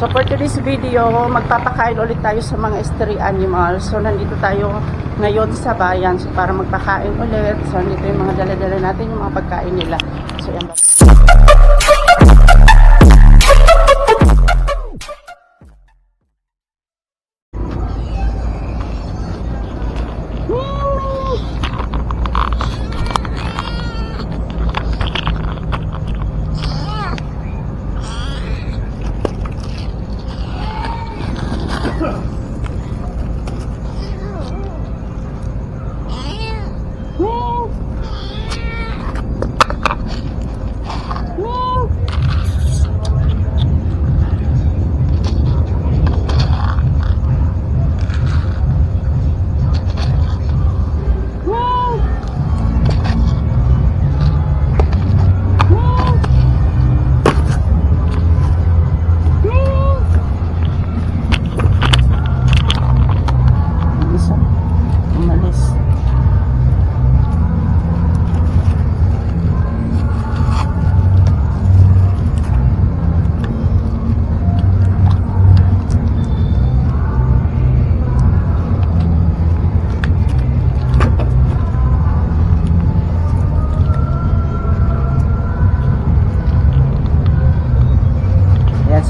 So for today's video, magpapakain ulit tayo sa mga stray animals. So nandito tayo ngayon sa bayan so, para magpakain ulit. So nandito yung mga dala-dala natin, yung mga pagkain nila. So yan ba?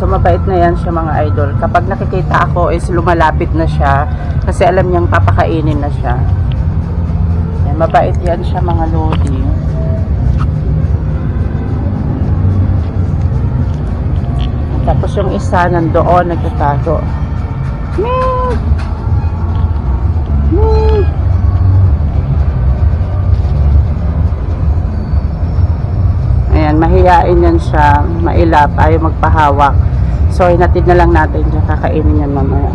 So mabait na yan siya mga idol. Kapag nakikita ako is lumalapit na siya kasi alam niyang papakainin na siya. Yan, mabait yan siya mga lodi. Tapos yung isa nandoon nagtatago. Ayan, mahiyain yan siya, mailap, ayaw magpahawak. So, hinatid na lang natin dyan, kakainin yan mamaya.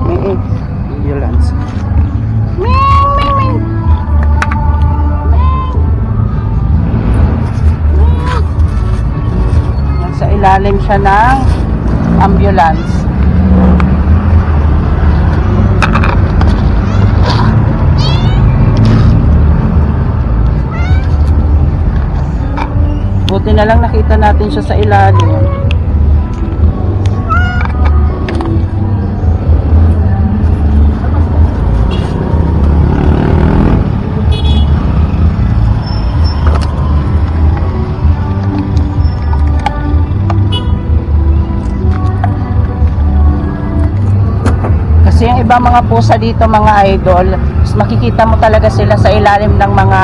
May ambulance. Sa ilalim siya ng ambulance. Buti na lang nakita natin siya sa ilalim. Kasi yung ibang mga pusa dito mga idol, makikita mo talaga sila sa ilalim ng mga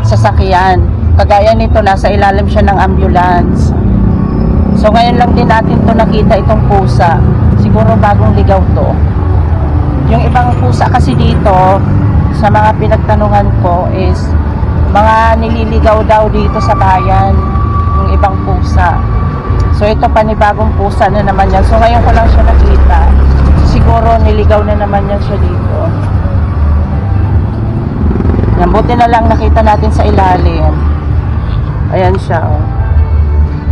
sasakyan. Kagaya nito, nasa ilalim siya ng ambulance. So ngayon lang din natin to nakita itong pusa. Siguro bagong ligaw to. Yung ibang pusa kasi dito, sa mga pinagtanungan ko is, mga nililigaw daw dito sa bayan. Yung ibang pusa. So ito panibagong pusa na naman yan. So ngayon ko lang siya nakita. Siguro niligaw na naman yan siya dito. Yan, buti na lang nakita natin sa ilalim. Ayan siya, oh.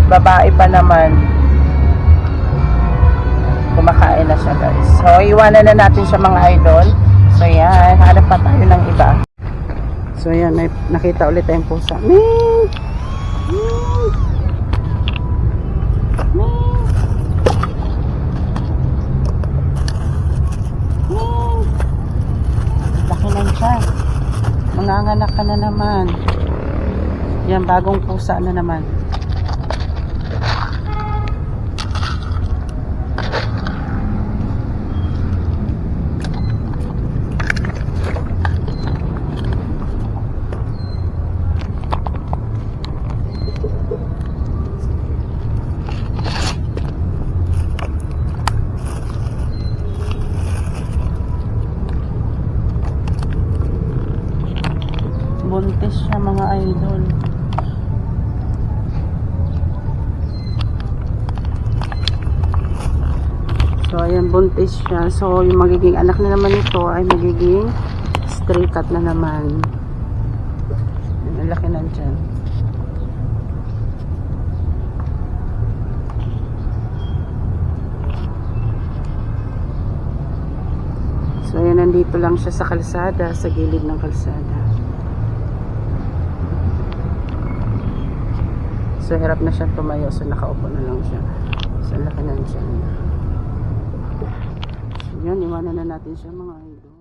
Babae pa naman. Kumakain na siya, guys. So, iwanan na natin siya mga idol. So, yan. Hanap pa tayo ng iba. So, yan. Nakita ulit tayong pusa. Laki lang siya. Manganganak ka na naman. Yan, bagong pusa na naman. Buntis siya mga idol. So, ayan, buntis siya. So, yung magiging anak na naman ito ay magiging stray cat na naman. Ang laki na dyan. So, ayan, nandito lang siya sa kalsada, sa gilid ng kalsada. So hirap na siya tumayo, so nakaupo na lang siya. So laki na siya. So yun, iwanan na natin siya mga idol.